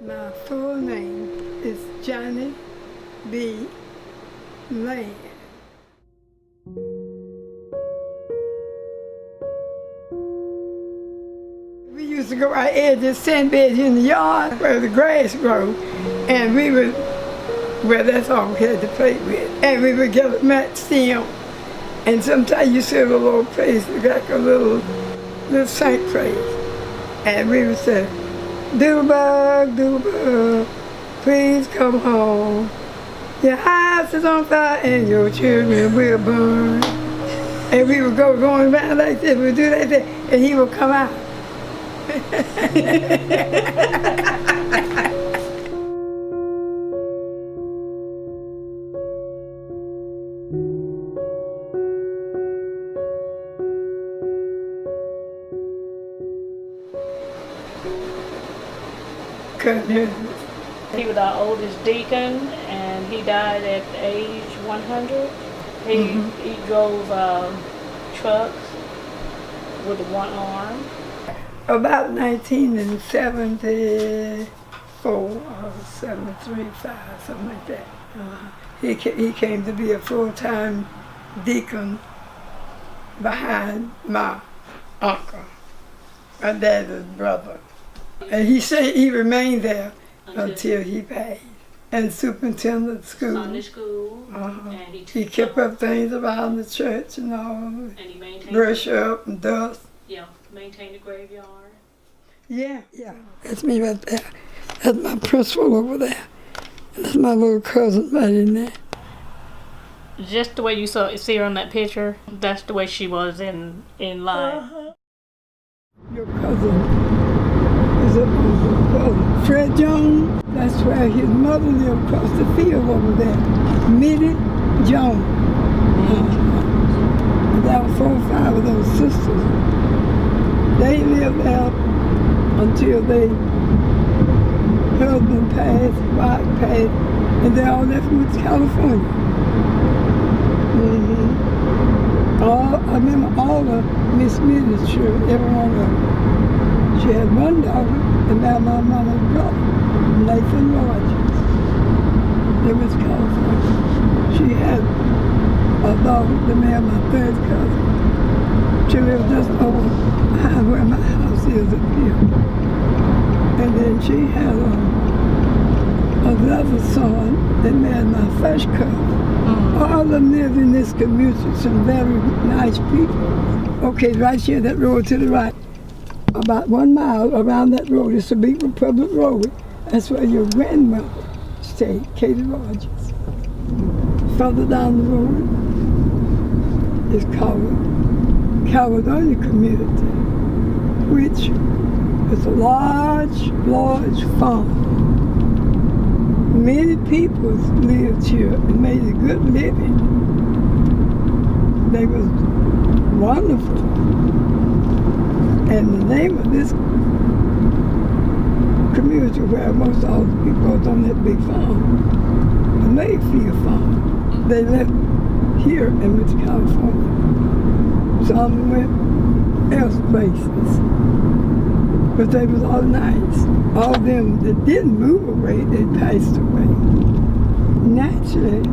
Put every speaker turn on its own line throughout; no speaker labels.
My full name is Johnny B. Land. We used to go out here to sandbeds in the yard where the grass grows, and we would, well, that's all we had to play with. And we would get a matchstick, and sometimes you see a little place, like a little saint place, and we would say, doodlebug, please come home. Your house is on fire and your children will burn. And we would go going around like this, we'd do like that, and he would come out. Couldn't hear me.
He was our oldest deacon, and he died at age 100. He drove trucks with one arm.
About 1974 or 73, 5, something like that. He came to be a full-time deacon behind my uncle, my dad's brother. And he said he remained there until he passed. And superintendent of school.
Sunday school.
And
he
kept up things around the church and all.
And he maintained.
Brush up and dust.
Yeah, maintained the graveyard.
Yeah. That's me right there. That's my principal over there. And that's my little cousin right in there.
Just the way you see her on that picture, that's the way she was in life.
Your cousin is a cousin. Fred Jones, that's where his mother lived across the field over there. Mittie Jones. There were 4 or 5 of those sisters. They lived there until their husband passed, wife passed, and they all left and went to California. I remember all of Miss Mittie's children, every one of them. She had one daughter, and now my mama's brother, Nathan Rogers. They went to California. She had a daughter, the man, my third cousin. She lived just over behind where my house is up here. And then she had another son that married my first cousin. All of them lived in this community, some very nice people. Okay, right here, that road to the right. About 1 mile around that road is a big public road. That's where your grandmother stayed, Katie Rogers. Further down the road is called Caledonia Community, which is a large farm. Many people lived here and made a good living. They was wonderful. And the name of this community where most of the people was on that big farm, the Mayfield farm. They left here and went to California. Some went else places. But they was all nice. All of them that didn't move away, they passed away. Naturally,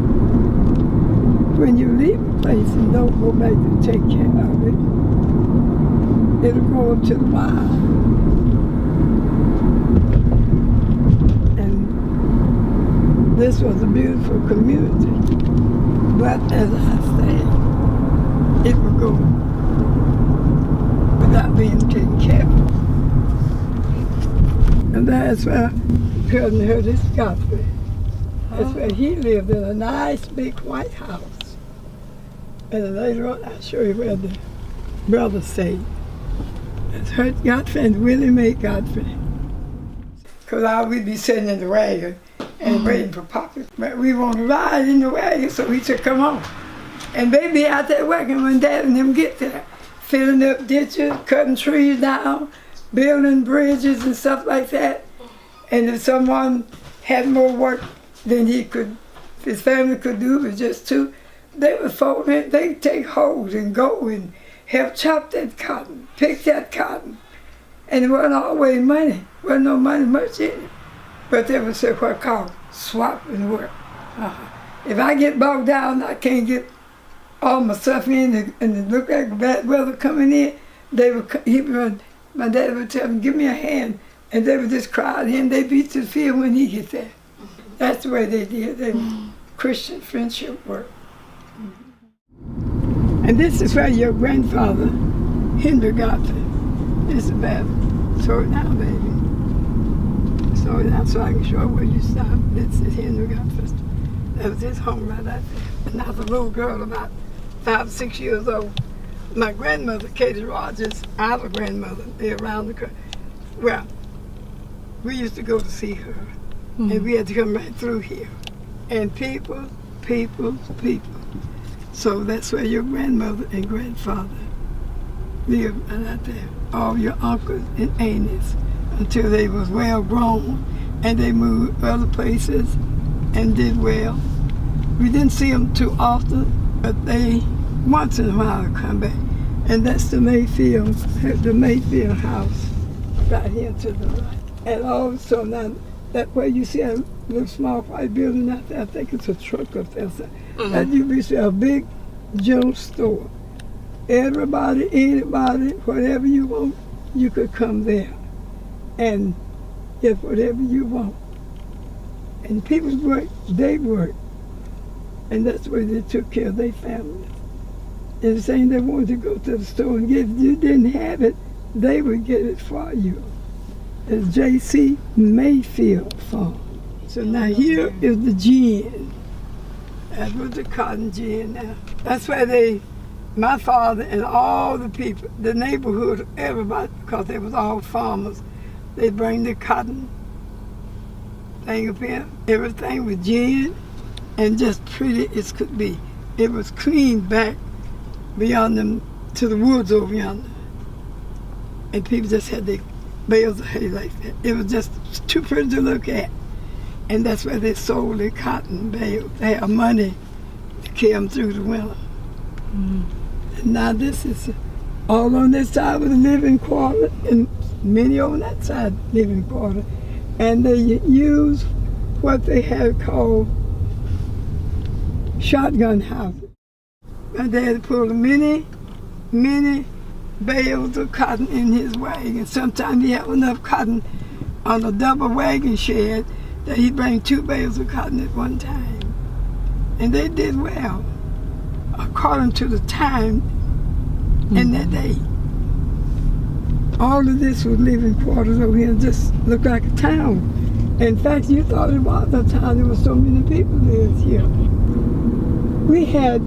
when you leave a place and don't go back to take care of it, it'll go up to the wild. And this was a beautiful community. But as I say, it would go without being taken care of. And that's where cousin Curtis Godfrey. That's where he lived, in a nice big white house. And then later on, I'll show you where the brothers stayed. It's Hurt Godfrey and Willie Mae Godfrey. Because I would be sitting in the wagon and waiting for Papa. But we want to ride in the wagon, so we said, come on. And they be out there working when Dad and them get there, filling up ditches, cutting trees down, building bridges and stuff like that. And if someone had more work than his family could do, it was just 2, they would fold it, they'd take hoes and go and help chop that cotton, pick that cotton. And it wasn't always money, wasn't no money much in it. but they would say what called swap and work. If I get bogged down, I can't get all my stuff in, and it looked like bad weather coming in, my dad would tell them, give me a hand, and they would just cry at him. They'd be to the field when he get there. That's the way they did. They Christian friendship work. And this is where your grandfather, Henry Godfrey, is about. Slow it down, baby. Slow it down so I can show where you stop. This is Henry Godfrey. That was his home right out there. And I was a little girl about 5, 6 years old. My grandmother, Katie Rogers, our grandmother, they're around the country. Well, we used to go to see her, and we had to come right through here. And people. So that's where your grandmother and grandfather lived right out there. All your uncles and aunties until they was well grown, and they moved other places and did well. We didn't see them too often, but they once in a while come back. And that's the Mayfield house right here to the right. And also now, that way you see a little small white building out there, I think it's a truck up there. That used to be a big general store. Everybody, anybody, whatever you want, you could come there and get whatever you want. And people work, they work. And that's where they took care of their families. And the same they wanted to go to the store and get it. If you didn't have it, they would get it for you. It's J.C. Mayfield Farm. So now here is the gin. That was the cotton gin now. That's where my father and all the people, the neighborhood, everybody, because they was all farmers, they bring the cotton thing up here. Everything was gin and just pretty as could be. It was clean back beyond them to the woods over yonder. And people just had their bales of hay like that. It was just too pretty to look at. And that's where they sold their cotton bales. They had money to carry them through the winter. And now this is all on this side with a living quarter, and many on that side living quarter. And they use what they had called shotgun houses. My dad pulled many bales of cotton in his wagon. Sometimes he had enough cotton on a double wagon shed that he'd bring 2 bales of cotton at one time. And they did well, according to the time in that day. All of this was living quarters over here, just looked like a town. In fact, you thought it was a town. There were so many people lived here. We had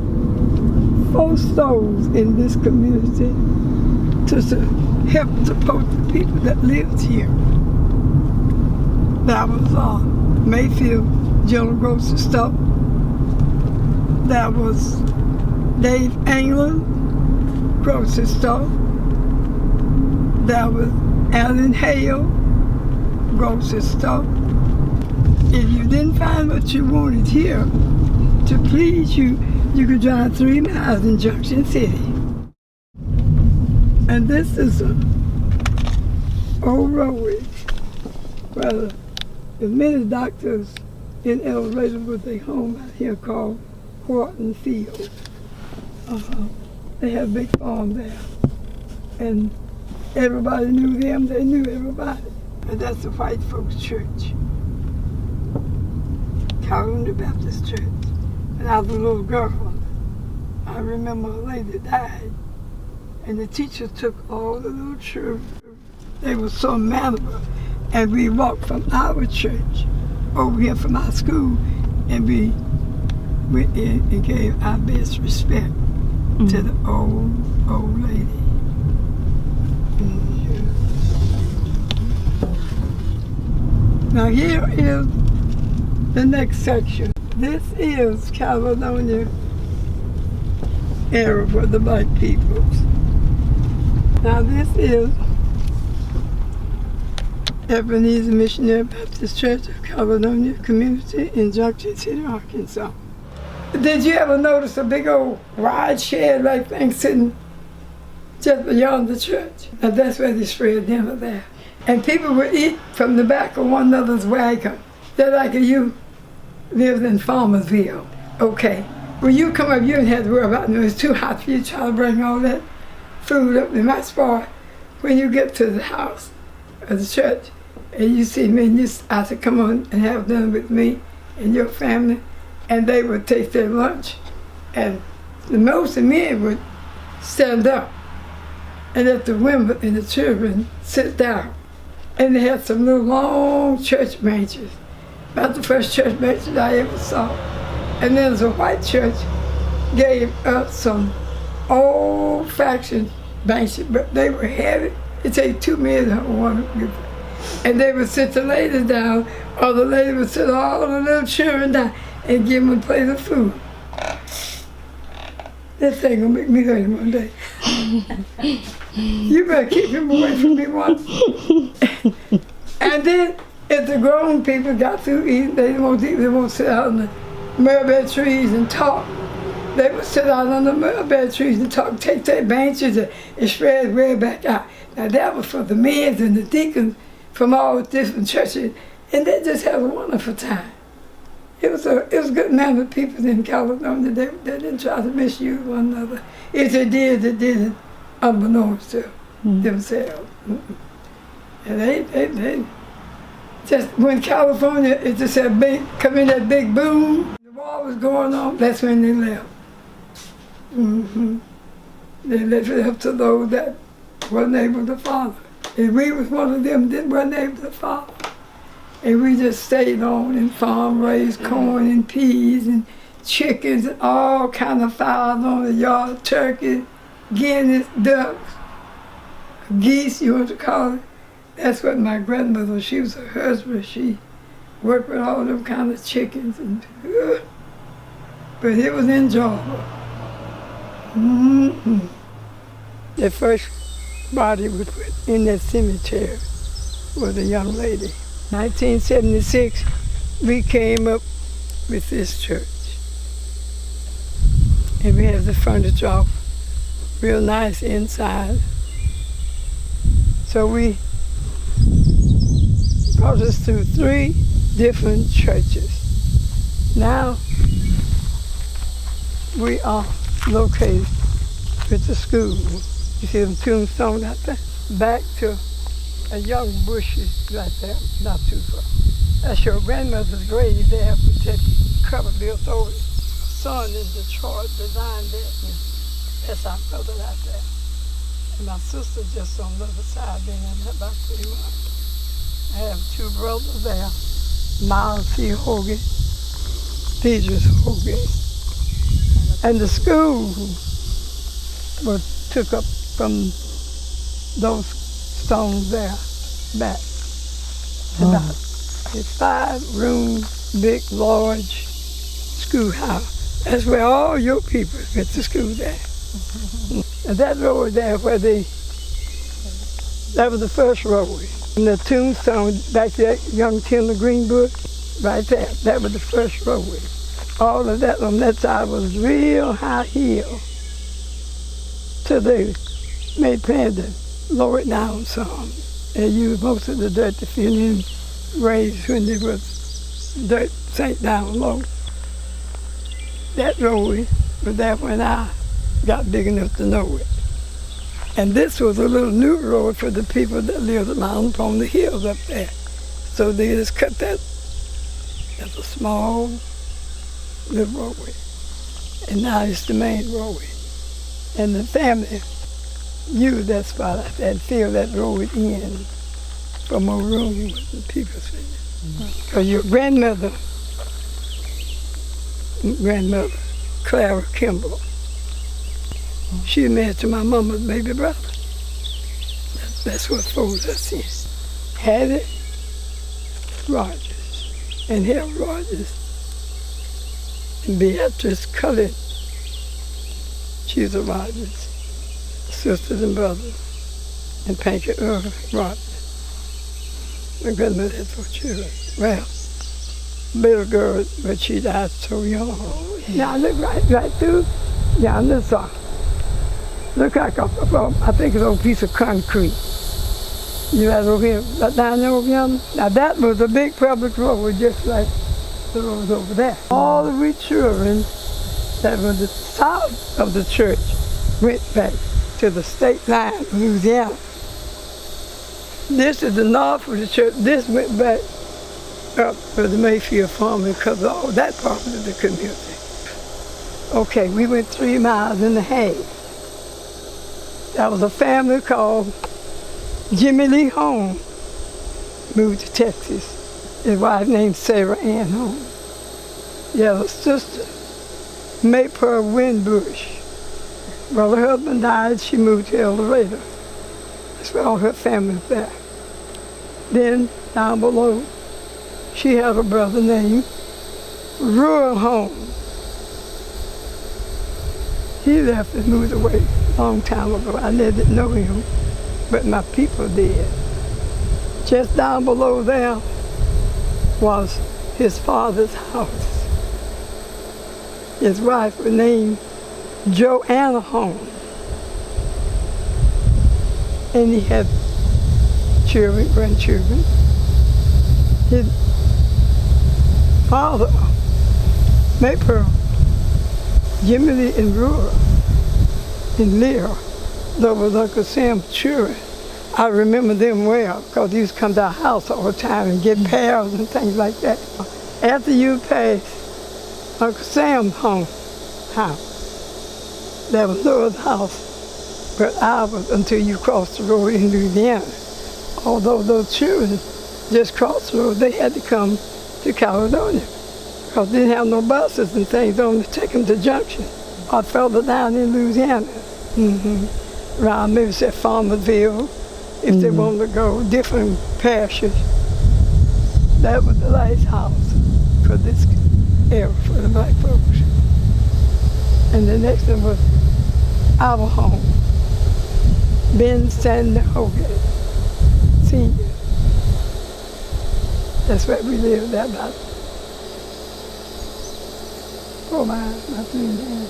4 stores in this community to help support the people that lived here. That was Mayfield General Grocery Store. That was Dave England Grocery Store. That was Allen Hale Grocery Store. If you didn't find what you wanted here to please you, you could drive 3 miles in Junction City. And this is an old roadway where there's many doctors in Elevation with their home out here called Horton Field. They have a big farm there. And everybody knew them, they knew everybody. And that's the white folks' church, Calvary Baptist Church. And I was a little girl. I remember a lady died, and the teachers took all the little children. They were so mannerable. And we walked from our church over here from our school, and we went in and gave our best respect to the old lady. Now here is the next section. This is Caledonia area for the black peoples. Now this is Ebenezer Missionary Baptist Church of Caledonia Community in Junction City, Arkansas. Did you ever notice a big old wide shed like thing sitting just beyond the church? Now that's where they spread dinner there. And people would eat from the back of one another's wagon. They're like you lived in Farmersville. Okay. When you come up, you didn't have to worry about it. It was too hot for you to try to bring all that food up. In my spot, when you get to the house of the church and you see me, and you have to come on and have dinner with me and your family, and they would take their lunch. And the most of the men would stand up and let the women and the children sit down. And they had some little long church benches, about the first church benches I ever saw. And then the white church gave us some old-fashioned benches, but they were heavy. It take 2 men to one. And they would sit the ladies down, or the lady would sit all the little children down and give them a plate of food. This thing gonna make me hurt one day. You better keep him away from me once. And then, if the grown people got through eating, they won't eat, they won't sit out on the mulberry trees and talk. They would sit out on the mulberry trees and talk, take their benches and spread way back out. Now that was for the men and the deacons from all different churches, and they just had a wonderful time. It was a good amount of people in California. They didn't try to misuse one another. If they did it unbeknownst to themselves. And they just, when California, it just had come in that big boom, the war was going on, that's when they left. They left it up to those that wasn't able to follow. And we was one of them that wasn't able to follow. And we just stayed on and farm, raised corn and peas and chickens and all kind of fowls on the yard, turkey, guineas, ducks, geese, you want to call it. That's what my grandmother, she was a husband. She worked with all them kind of chickens. But it was enjoyable. The first body we put in that cemetery was a young lady. 1976, we came up with this church. And we have the furniture off, real nice inside. So we brought us through 3 different churches. Now we are located with the school. You see them tombstones out there? Back to a young bushes right there, not too far. That's your grandmother's grave there with that cover built over it. Son in Detroit designed that, and that's our brother out there. And my sister just on the other side, been in that about 3 months. I have 2 brothers there, Miles C. Hogan, Deidre Hogan. And the school was took up from those stones there back. About a 5-room, big, large schoolhouse. That's where all your people went to school there. And that road there where that was the first road. And the tombstone back there, young Timber Greenwood, right there, that was the first roadway. All of that on that side was real high hill. So they made plans to lower it down some. And used most of the dirt to fill in graves when there was dirt sank down low. That roadway was there when I got big enough to know it. And this was a little new road for the people that lived along on the hills up there. So they just cut that as a small little roadway. And now it's the main roadway. And the family used that spot out there and filled that road in for more room with the people sitting. Because your grandmother, Clara Kimball, she married to my mama's baby brother. That's what folds us in. Hattie Rogers and Harold Rogers and Beatrice Cullen. She's a Rogers, sisters and brothers, and Panky Earl Rogers. My grandmother had 4 children. Well, little girl, but she died so young. Now look right through, down this side. Look like I think it's a piece of concrete. You right over here, right down there over yonder. Now that was a big public road, just like the road over there. All the we children that were the south of the church went back to the state line of Louisiana. This is the north of the church. This went back up for the Mayfield farm because of all that part of the community. Okay, we went 3 miles in the hay. That was a family called Jimmy Lee Home, moved to Texas. His wife named Sarah Ann Home. Yeah, her sister, Maypearl Windbush. Well, her husband died, she moved to El Dorado. That's where all her family was there. Then, down below, she had a brother named Rural Home. He left and moved away a long time ago. I never did know him, but my people did. Just down below there was his father's house. His wife was named Joanna Home. And he had children, grandchildren. His father, Maypearl, Jimmy Lee and Rura, and Lear, those was Uncle Sam's children. I remember them well because they used to come to our house all the time and get pears and things like that. After you passed Uncle Sam's house, there was no other house but ours until you crossed the road in Louisiana. Although those children just crossed the road, they had to come to Caledonia because they didn't have no buses and things on to take them to Junction or further down in Louisiana. Around maybe say Farmersville, if they wanted to go, different parishes. That was the last house for this era for the black folks. And the next one was our home, Ben Stanley Hogan, Sr. That's where we lived there about 4 miles, not 3 miles,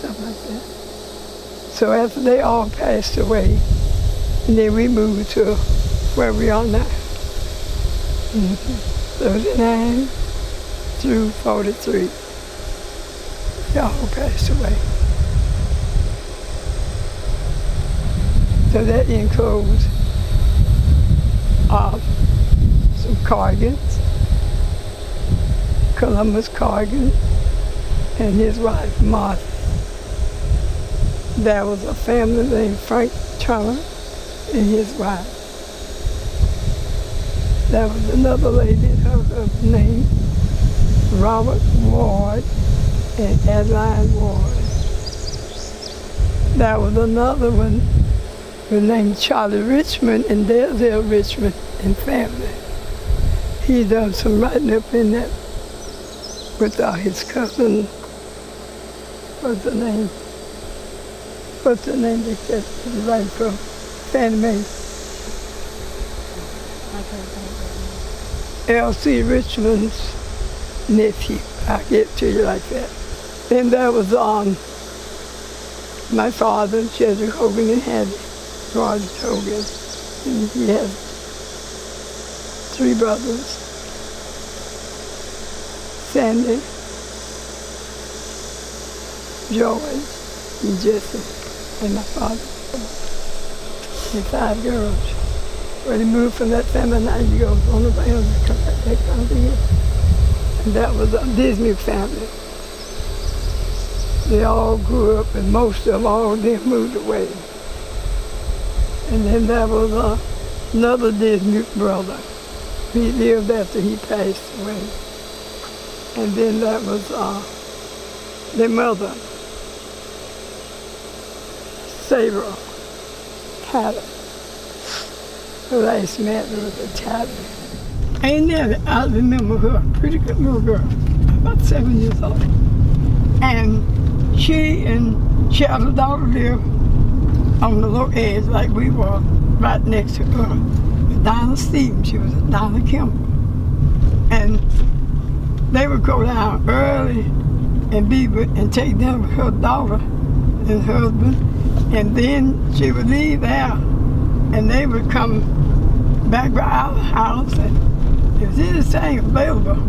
something like that. So after they all passed away, and then we moved to where we are now. 39 through 43. They all passed away. So that includes some Corrigans, Columbus Corrigan and his wife Martha. There was a family named Frank Turner and his wife. There was another lady, her husband named Robert Ward and Adeline Ward. There was another one named Charlie Richmond and Dale Richmond and family. He done some writing up in that with his cousin. What's the name they said he was writing for Fannie Mae? L.C. Richmond's nephew. I'll get to you like that. Then there was my father, Cedric Hogan and Hattie, Roger Hogan. And he had 3 brothers, Sandy, George, and Jesse, and my father, and 5 girls. When he moved from that family 9 years ago, on the way to come back down to here. And that was a Disney family. They all grew up, and most of all of them moved away. And then there was another Disney brother. He lived after he passed away. And then that was their mother, Sarah Tatter. Her last marriage was a Tatter. I remember her, a pretty good little girl, about 7 years old. And she had a daughter lived on the low edge like we were, right next to her. Donna Stevens, she was a Donna Kimball. And they would go down early and take them with her daughter and husband. And then she would leave there and they would come back by our house, and if there's anything available,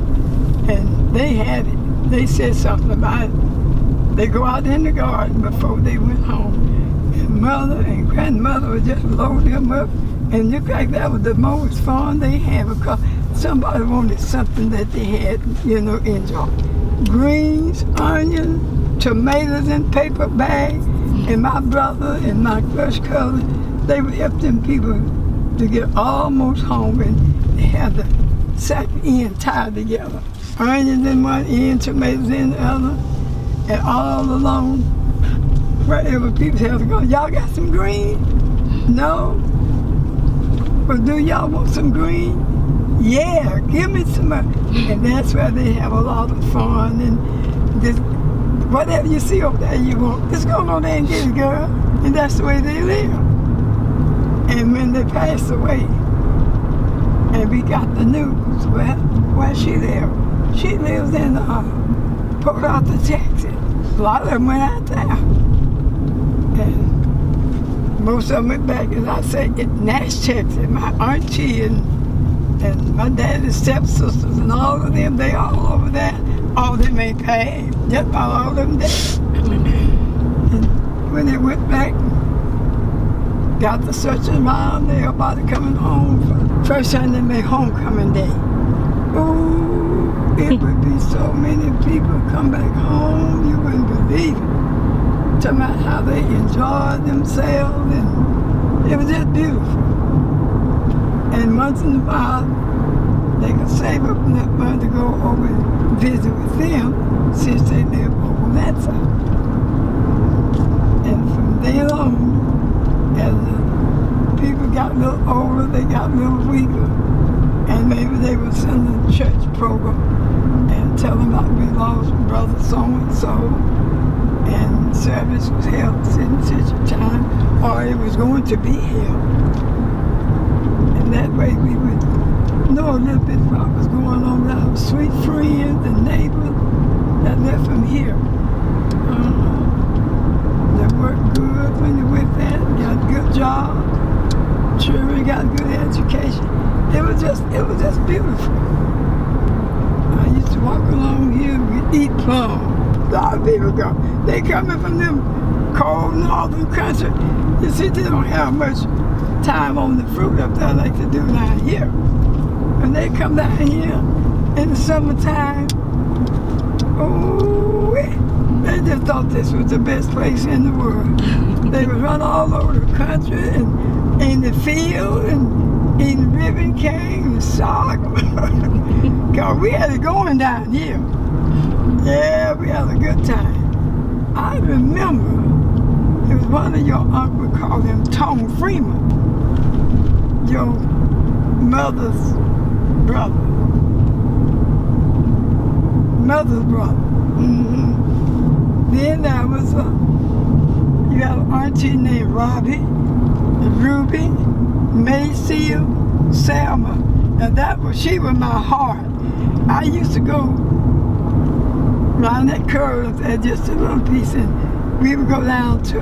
and they had it, they said something about it. They go out in the garden before they went home, and mother and grandmother would just load them up, and looked like that was the most fun they had because somebody wanted something that they had, enjoy. Greens, onions, tomatoes in paper bags, and my brother and my first cousin, they would help them people to get almost home, and they had the sack end tied together. Onions in one end, tomatoes in the other, and all along, wherever people have to go, y'all got some green? No? But do y'all want some green? Yeah, give me some. And that's where they have a lot of fun, and just whatever you see over there you want, just go on there and get it, girl. And that's the way they live. And when they passed away, and we got the news where she lives. She lives in Port Arthur, Texas. A lot of them went out there. And most of them went back, as I say, in Nash, Texas. My auntie and my daddy's stepsisters and all of them, they all over there. All of them ain't paid. Just about all of them dead. And when they went back, got the searching around, everybody coming home. First time they made homecoming day. Ooh, it would be so many people come back home, you wouldn't believe it. Talking about how they enjoyed themselves, and it was just beautiful. And once in a while, they could save up enough money to go over and visit with them, since they live over on that side. And from there on, as the people got a little older, they got a little weaker, and maybe they would send a church program and tell them about we lost brother so-and-so, and service was held in such a time, or it was going to be held. And that way we would know a little bit what was going on with our sweet friends and neighbors that left from here. They worked good when they went there, got a good job, children got good education. It was just beautiful. I used to walk along here, we eat plum. A lot of people go. They coming from them cold northern country. You see, they don't have much time on the fruit up there like they do down here. When they come down here in the summertime, oh, they just thought this was the best place in the world. They would run all over the country and in the field and eating ribbon cake and sorghum. Because we had it going down here. Yeah, we had a good time. I remember it was one of your uncles called him Tom Freeman, your mother's brother. Mm-hmm. Then there was you had an auntie named Robbie, Ruby, Mayseal, Selma, and she was my heart. I used to go around that curve at just a little piece, and we would go down to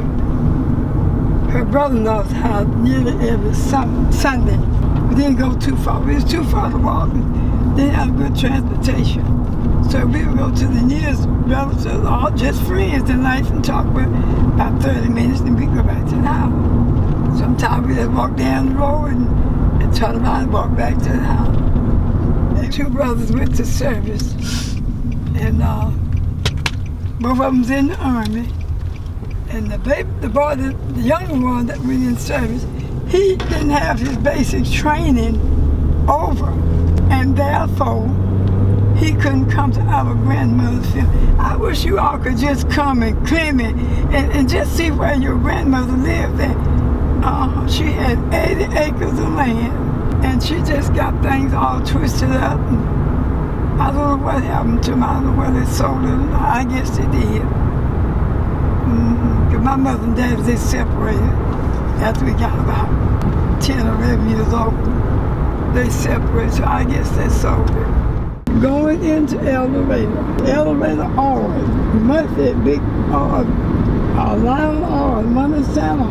her brother-in-law's house nearly every Sunday. We didn't go too far. It was too far to walk. Didn't have good transportation. So we would go to the nearest relatives, all just friends in life, and talk for about 30 minutes, and we'd go back to the house. Sometimes we just walk down the road and turn around and walk back to the house. And two brothers went to service, and both of them was in the Army. And the younger one that went in service, he didn't have his basic training over, and therefore he couldn't come to our grandmother's field. I wish you all could just come and claim it and just see where your grandmother lived at. She had 80 acres of land, and she just got things all twisted up. And I don't know what happened to them. I don't know whether they sold it. I guess they did. Because my mother and dad, they separated after we got about 10 or 11 years old. They separated, so I guess they sold it. Going into elevator always, must be a big line of oil, money center.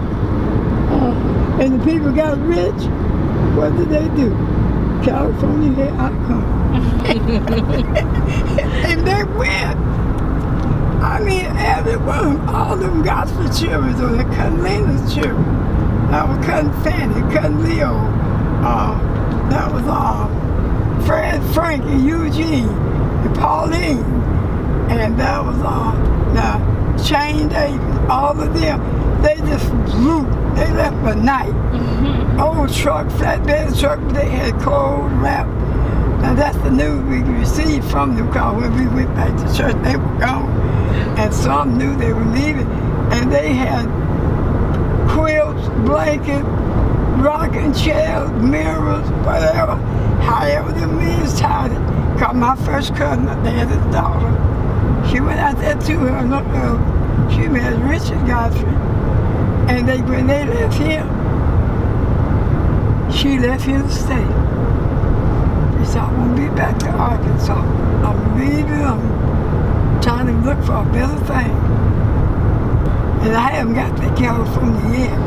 And the people got rich, what did they do? California, here I come. And they went. I mean, everyone, all them gospel children, so they cousin Lena's children. That was cousin Fanny, cousin Leo. That was Fred, Frankie, Eugene, and Pauline. And that was now Shane Davis, all of them. They just flew. They left by night. Old truck, flatbed truck, they had cold wrap. Now that's the news we received from them, because when we went back to church, they were gone. And some knew they were leaving. And they had quilts, blankets, rocking chairs, mirrors, whatever. However the means tied it. Because my first cousin, my dad's daughter, she went out there to her, she married Richard Godfrey. And when they left here, she left here to stay. She said, I won't be back to Arkansas. I'm leaving, I'm trying to look for a better thing. And I haven't got to California yet.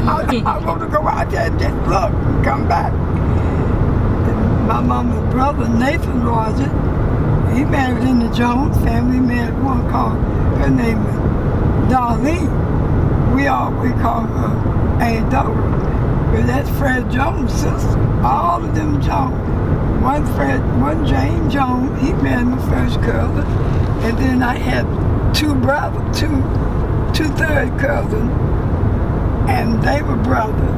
I want to go out there and just look and come back. And my mama's brother, Nathan Rogers, he married in the Jones family, married one called, her name was Darlene. We call her Aunt Dora. But that's Fred Jones' sister. All of them Jones. One Jane Jones, he married my first cousin. And then I had two brothers, two third cousins. And they were brothers.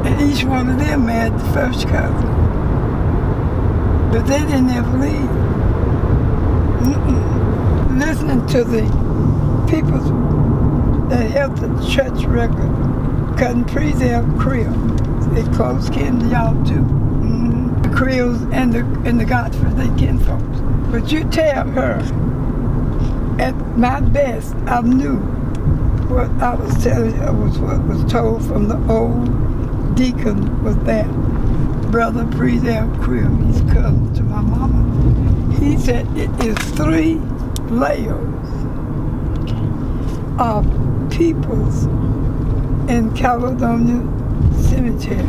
And each one of them married the first cousin. But they didn't ever leave. Listening to the people that held the church record, Cousin Prezel Creel. They close kin to y'all too. The Creels and the Godfrey, they kin folks. But you tell her, at my best, I knew what I was telling her was what was told from the old deacon was that. Brother Prezel Creel, he's cousin to my mama. He said it is 3 layers of peoples in Caledonia Cemetery.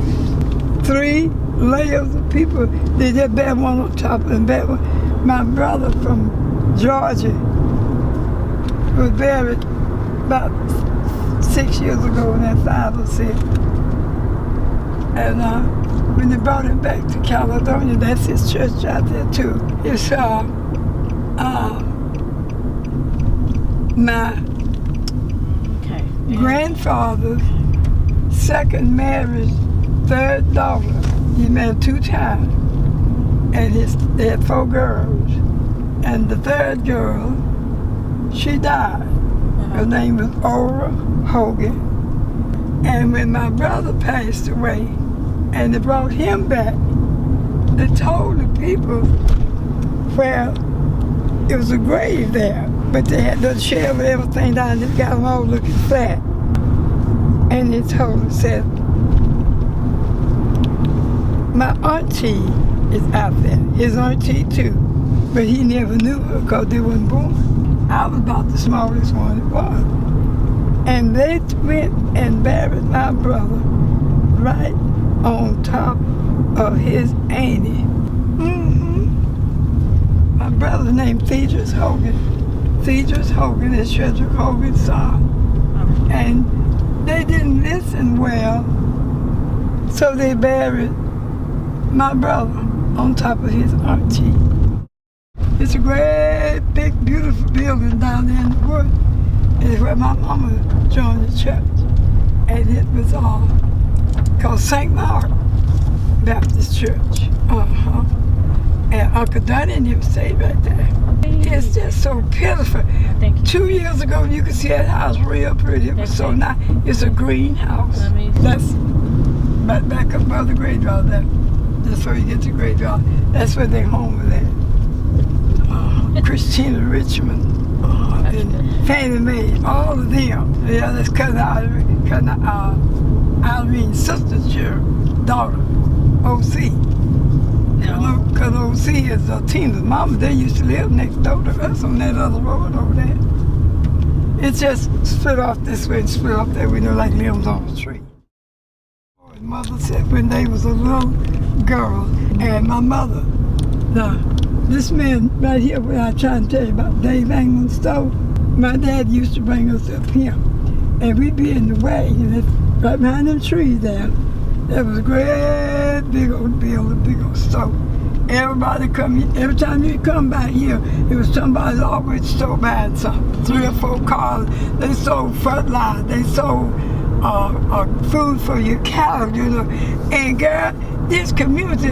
3 layers of people. They just buried one on top and buried one. My brother from Georgia was buried about 6 years ago, and that 5 or 6. And when they brought him back to Caledonia, that's his church out there too. It's my grandfather's second marriage, 3rd daughter. He married 2 times, and they had 4 girls. And the 3rd girl, she died. Her name was Ora Hogan. And when my brother passed away, and they brought him back, they told the people, well, it was a grave there, but they had to shell everything down. They got them all looking flat. And they told them, said, my auntie is out there, his auntie too, but he never knew her because they wasn't born. I was about the smallest one it was. And they went and buried my brother right on top of his auntie. My brother named Thedrus Hogan. Thedrus Hogan is Shedrick Hogan's son. And they didn't listen well, so they buried my brother on top of his auntie. It's a great, big, beautiful building down there in the woods. It's where my mama joined the church. And it was called St. Mark Baptist Church. And Uncle Donnie and him stayed right there. It's just so pitiful. 2 years ago, you could see that house real pretty. It was so nice. It's a green house. That's back up by the graveyard there. That's where you get to the graveyard. That's where their home was at. Christina Richmond, and Fannie Mae, all of them. Yeah, that's cousin Irene's sister's daughter, O.C. Because O.C. is Tina's mama. They used to live next door to us on that other road over there. It's just split off this way and split off that way, like limbs on a tree. mother said when they was a little girl, and my mother. Now, this man right here, what I'm trying to tell you about, Dave England's stove, my dad used to bring us up here, and we'd be in the wagon, and right behind them trees there was a great big old building, big old stove. Everybody every time you come back here, it was somebody always still buying something. 3 or 4 cars. They sold fertilizer. They sold food for your cattle, you know. And girl, this community,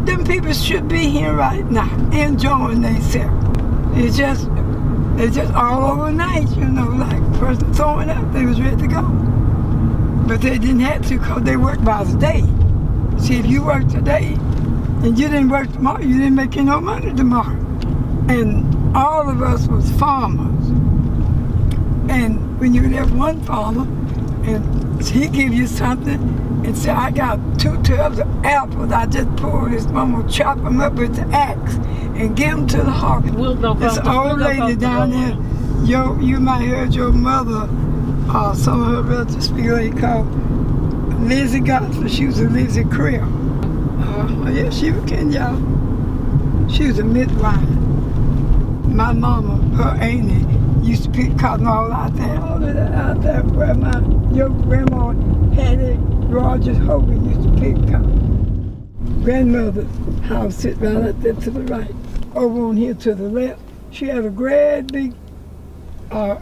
them people should be here right now, enjoying themselves. It's just all overnight, you know, like person throwing up, they was ready to go. But they didn't have to because they worked by the day. See, if you work today, and you didn't work tomorrow, you didn't make no money tomorrow. And all of us was farmers. And when you left one farmer, and he give you something, and say, I got 2 tubs of apples, I just pulled this, I'm gonna chop them up with the axe and give them to the harvest. This old lady down there, you might heard your mother, some of her relatives speak, they called Lizzie Godfrey, she was a Lizzie Creel. Yeah, she was y'all. She was a midwife. My mama, her auntie, used to pick cotton all out there. All of that out there where your grandma Hattie Rogers Hogan used to pick cotton. Grandmother's house sit right out there to the right. Over on here to the left, she had a great big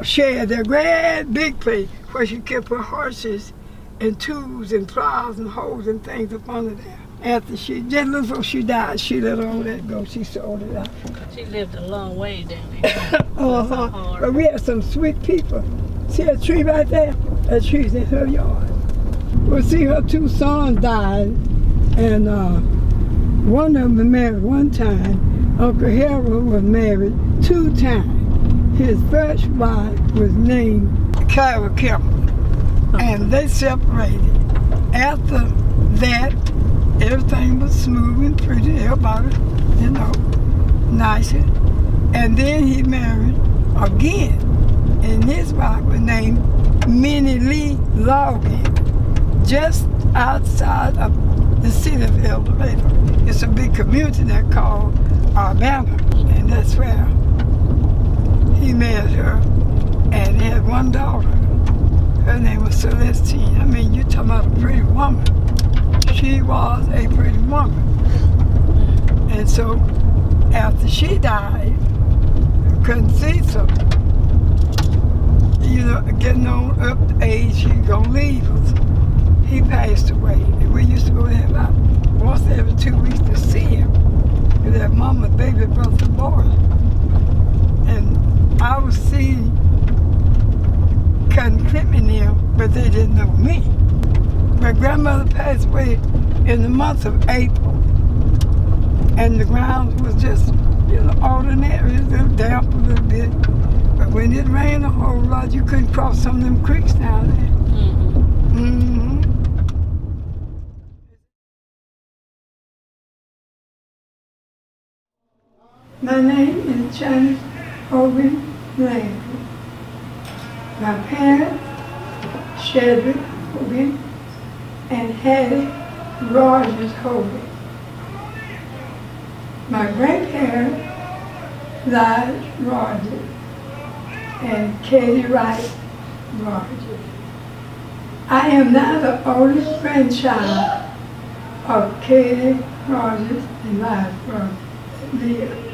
shed, a great big place where she kept her horses and tools and plows and hoes and things up under there. After just before she died, she let all that go. She sold it out.
She lived a long way down there.
But we had some sweet people. See that tree right there? That tree's in her yard. Well, see, her 2 sons died, and one of them married 1 time. Uncle Harold was married 2 times. His first wife was named Clara Kimball, and they separated. After that, everything was smooth and pretty, everybody, you know, nice. And then he married again, and his wife was named Minnie Lee Logan, just outside of the city of El Dorado. It's a big community there called Urbana, and that's where he married her, and they had 1 daughter. Her name was Celestine. I mean, you're talking about a pretty woman. She was a pretty woman. And so after she died, I couldn't see, so, you know, getting on up the age, she gonna leave us. He passed away. And we used to go there about once every 2 weeks to see him. With that mama, baby, brother, boy. And I was seeing Cousin Clinton them, but they didn't know me. My grandmother passed away in the month of April, and the ground was just, you know, ordinary, a little damp a little bit. But when it rained a whole lot, you couldn't cross some of them creeks down there. Mm-hmm. My name is Janet Hogan Landry. My parents, Shedrick Hogan and Hattie Rogers Hogan. My grandparents, Lige Rogers and Katie Wright Rogers. I am now the oldest grandchild of Katie Rogers and Lige Rogers that live.